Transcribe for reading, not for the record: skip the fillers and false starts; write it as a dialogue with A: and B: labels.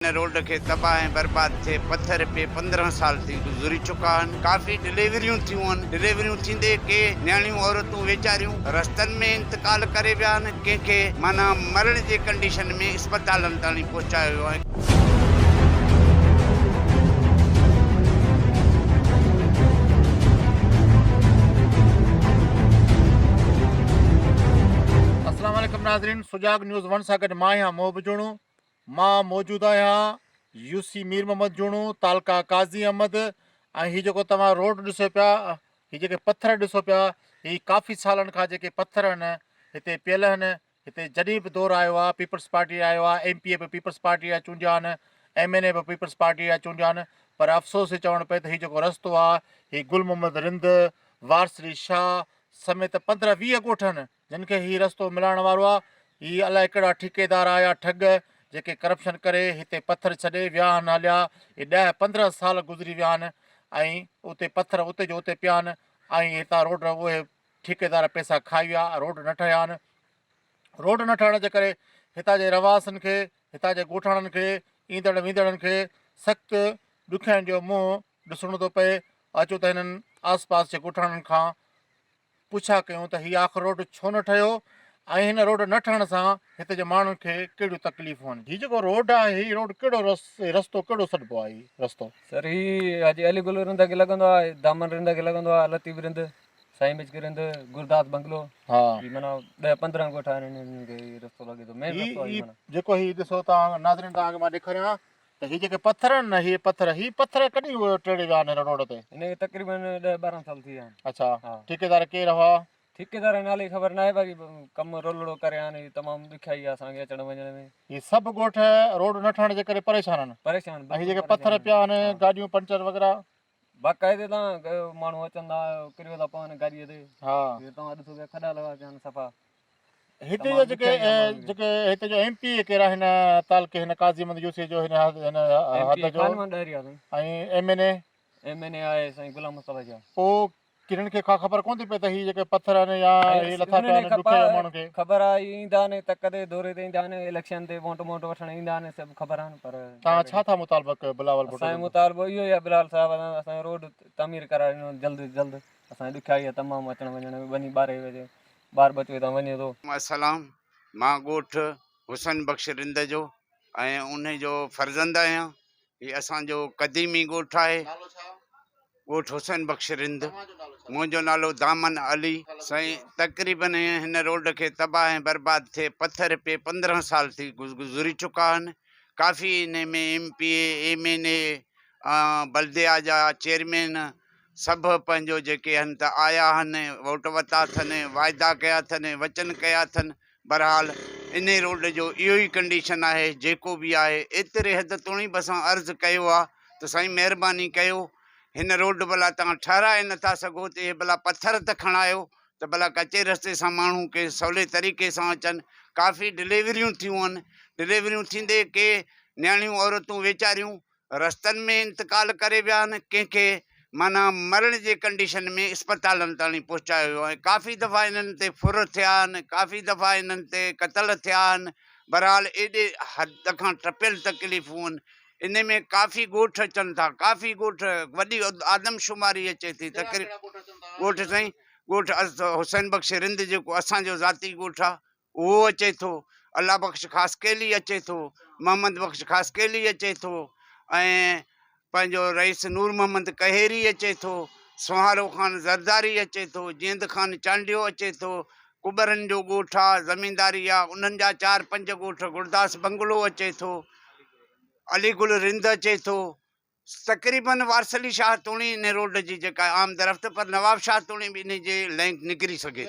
A: Road के तबाह ऐं बर्बाद थे पत्थर पे 15 साल थी गुज़री चुका आहिनि। काफ़ी डिलीवरियूं थियूं आहिनि। डिलीवरियूं थींदे के न्याणियूं औरतूं वेचारियूं रस्तनि में इंतकाल करे विया आहिनि। कंहिंखे माना मरण जे कंडीशन में अस्पतालनि ताईं पहुचायो वियो आहे।
B: अस्सलाम वालेकुम नाज़रीन, सुजाग न्यूज़ वन सां गॾु मां आहियां मोहब जुणू। मां मौजूदु आहियां यूसी मीर मोहम्मद जुणू, तालका काज़ी अहमद। ऐं हीअ जेको तव्हां रोड ॾिसो पिया, हीअ जेके पथर ॾिसो पिया, हीअ काफ़ी सालनि खां जेके पथर आहिनि हिते पियल आहिनि। हिते जॾहिं बि दौरु आयो आहे, पीपल्स पार्टी आयो आहे, MP बि पीपल्स पार्टी जा चूंडिया आहिनि, MNA बि पीपल्स पार्टी जा चूंडिया आहिनि। पर अफ़सोस ही चवणु पए त हीअ जेको रस्तो आहे, हीअ गुल मोहम्मद रिंद, वारसरी शाह समेत 15-20 ॻोठ आहिनि जिन खे हीअ रस्तो मिलाइण वारो आहे। हीअ अलाए कहिड़ा ठेकेदार आया ठग जेके करप्शन करे हिते पथर छॾे विया आहिनि हलिया। हे 10-15 साल गुज़री विया आहिनि ऐं उते पथर उते जो उते पिया आहिनि ऐं हितां रोड उहे ठेकेदार पैसा खाई विया, रोड न ठहिया आहिनि। रोड न ठहण जे करे हितां जे रवासनि खे, हितां जे ॻोठाणनि खे, ईंदड़ वेंदड़नि खे सख़्तु ॾुखियाईनि जो मुंहुं ॾिसणो थो पए। अचो त हिननि आसपास जे ॻोठाणनि खां पुछा कयूं त हीअ आख़िर रोड छो न ठहियो ऐं हिन रोड न ठहण सां हिते जे माण्हुनि खे कहिड़ियूं तकलीफ़ूं आहिनि। हीअ जेको रोड आहे, हीअ रोड कहिड़ो रस्तो कहिड़ो सॾिबो आहे? हीअ रस्तो
C: सर ही अॼु अलीगुल रिंद खे लॻंदो आहे, दामन रिंद खे लॻंदो आहे, लतीफ़ रिंद, साईं मिचकी रिंद, गुरदास बंगलो।
B: हा,
C: माना 10-15 ॻोठ आहिनि हिननि खे हीअ रस्तो लॻे थो, मेन रस्तो आहे माना।
B: जेको हीअ ॾिसो तव्हां नाज़रीन, तव्हांखे मां ॾेखारियां त हीअ जेके पथर आहिनि न, हीअ पथर कॾहिं टेड़े विया आहिनि हिन रोड ते?
C: हिनखे तक़रीबन 10-12 साल थी विया आहिनि।
B: अच्छा,
C: हा।
B: ठेकेदार केरु हुआ?
C: ठेकेदार नाले जी ख़बर न आहे, बाक़ी कमु रोलड़ो करे हाणे तमामु ॾुखियाई आहे असांखे अचण वञण में।
B: हीअ सभु ॻोठ रोड न ठहण जे करे परेशान आहिनि।
C: परेशान
B: ऐं हीअ जेके पथर पिया आहिनि, गाॾियूं पंचर वग़ैरह
C: बाक़ाइदे तव्हां माण्हू अचनि था, किरियो था पवनि गाॾीअ ते।
B: हा,
C: तव्हां ॾिसो पिया खॾा लॻा पिया आहिनि सफ़ा।
B: हिते जा जेके हिते जो MP केरु आहे हिन तालके, हिन काज़ी अहमद यूसी जो, हिन हद जो, ऐं MNA
C: आहे साईं गुलाम मुस्तफ़ा जा।
B: पोइ किरन खे ख़बर कोन थी पए त हीअ जेके पथर आहिनि या हीअ लथा पिया आहिनि ॾुखे माण्हुनि खे?
C: ख़बर आहे, ईंदा आहिनि तक ते दौरे ते ईंदा आहिनि, इलेक्शन ते वोट वठण ईंदा आहिनि, सभु ख़बर आहिनि। पर
B: तव्हां छा था मुतालबा कयो बिलावल भुट्टो?
C: असांजो मुतालबो इहो ई आहे बिलाल साहिबु, असांजो रोड तामीर कराए ॾिनो जल्द जल्द। असांजी ॾुखियाई आहे तमामु अचण वञण में, वञी 12 बजे ॿार बचे था वञे थो।
A: अस्सलाम, मां ॻोठ हुसैन बख़्श रिंद जो ऐं उन जो फर्ज़ंद आहियां। हीअ असांजो क़दीमी ॻोठ आहे, ॻोठ हुसैन बख़्श रिंद। मुंहिंजो नालो दामन अली। साईं तक़रीबन हिन रोड खे तबाह ऐं बर्बाद थिए पत्थर पे 15 साल थी गुज़री चुका आहिनि। काफ़ी इन में MP MNA बल्दिया जा चेयरमैन सभु पंहिंजो जेके आहिनि त आया आहिनि, वोट वरिता अथनि, वाइदा कया अथनि, वचन कया अथनि। बहरहाल इन रोड जो इहो ई कंडीशन आहे। जेको बि आहे एतिरे हद ताईं बि असां अर्ज़ु कयो आहे त साईं महिरबानी कयो, हिन रोड भला तव्हां ठहिराए नथा सघो त इहे भला पथर त खणायो त भला कचे रस्ते सां माण्हू के सवले तरीक़े सां अचनि। काफ़ी डिलीवरियूं थियूं आहिनि। डिलीवरियूं थींदे के न्याणियूं औरतूं वेचारियूं रस्तनि में इंतकाल करे विया आहिनि। कंहिंखे माना मरण जे कंडीशन में अस्पतालनि ताईं पहुचायो वियो आहे। काफ़ी दफ़ा इन्हनि ते फुर थिया आहिनि, काफ़ी दफ़ा इन्हनि ते क़तल थिया आहिनि। बहरहाल एॾे हद खां टपियल तकलीफ़ूं आहिनि। इन में काफ़ी ॻोठ अचनि था, काफ़ी ॻोठ, वॾी आदमशुमारी अचे थी। ॻोठ साईं, ॻोठ हुसैन बख़्श रिंद जेको असांजो ज़ाती ॻोठ आहे उहो अचे थो, अल्लाह बख़्श ख़ासकेली अचे थो, मोहम्मद बख़्श ख़ासकेली अचे थो, ऐं पंहिंजो रईस नूर मोहम्मद कहेरी अचे थो, सुहारो ख़ान ज़रदारी अचे थो, जिंद ख़ान चांडियो अचे थो, कुबरनि जो ॻोठ आहे, ज़मीनदारी आहे, उन्हनि जा 4-5 ॻोठ, गुरदास बंगलो अचे थो, अलीगुल रिंद अचे थो। तक़रीबन वारसली शाह तोणी इन रोड जी जेका आमद रफ़्त, पर नवाब शाह तोणी बि इन जे लैंक निकिरी सघे।